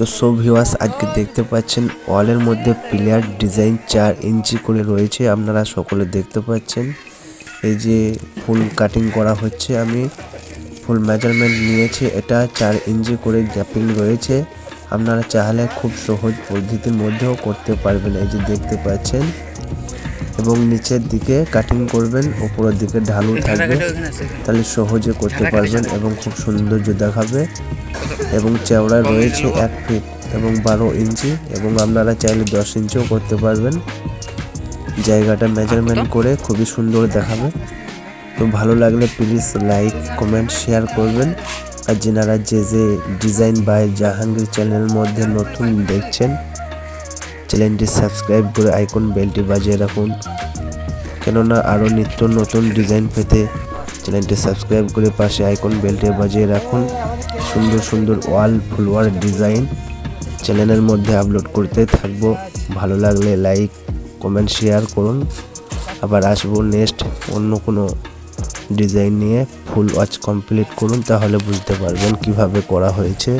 তো সব ভিউয়ার্স আজকে দেখতে পাচ্ছেন ওয়ালের মধ্যে পিলার ডিজাইন 4 ইঞ্চি করে রয়েছে। আপনারা সকলে দেখতে পাচ্ছেন এই যে ফুল কাটিং করা হচ্ছে। আমি ফুল মেজারমেন্ট নিয়েছি, এটা 4 ইঞ্চি করে গ্যাপিং রয়েছে। আপনারা চাইলে খুব সহজ পদ্ধতির মধ্যেও করতে পারবেন। এই যে দেখতে পাচ্ছেন এবং নিচের দিকে কাটিং করবেন, উপরের দিকে ঢালু থাকবে, তাহলে সহজে করতে পারবেন এবং খুব সৌন্দর্য দেখাবে। এবং চওড়া রয়েছে 1 ফিট এবং 12 ইঞ্চি এবং আপনারা চাইলে 10 ইঞ্চিও করতে পারবেন। জায়গাটা মেজারমেন্ট করে খুবই সুন্দর দেখাবে। তো ভালো লাগলে প্লিজ লাইক কমেন্ট শেয়ার করবেন। আর যেনারা যে ডিজাইন বাই জাহাঙ্গীর চ্যানেলের মধ্যে নতুন দেখছেন, চ্যানেলটি সাবস্ক্রাইব করে আইকন বেলটি বাজিয়ে রাখুন, কেননা আরও নিত্য নতুন ডিজাইন পেতে চ্যানেলটি সাবস্ক্রাইব করে পাশে আইকন বেলটি বাজিয়ে রাখুন। সুন্দর সুন্দর ওয়াল ফ্লোয়ার ডিজাইন চ্যানেলের মধ্যে আপলোড করতে থাকবো। ভালো লাগলে লাইক কমেন্ট শেয়ার করুন। আবার আসবো নেক্সট অন্য কোনো ডিজাইন নিয়ে। ফুল ওয়াচ কমপ্লিট করুন, তাহলে বুঝতে পারবেন কিভাবে করা হয়েছে।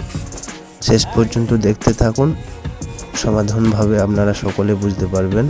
শেষ পর্যন্ত দেখতে থাকুন, সমাধানভাবে আপনারা সকলে বুঝতে পারবেন।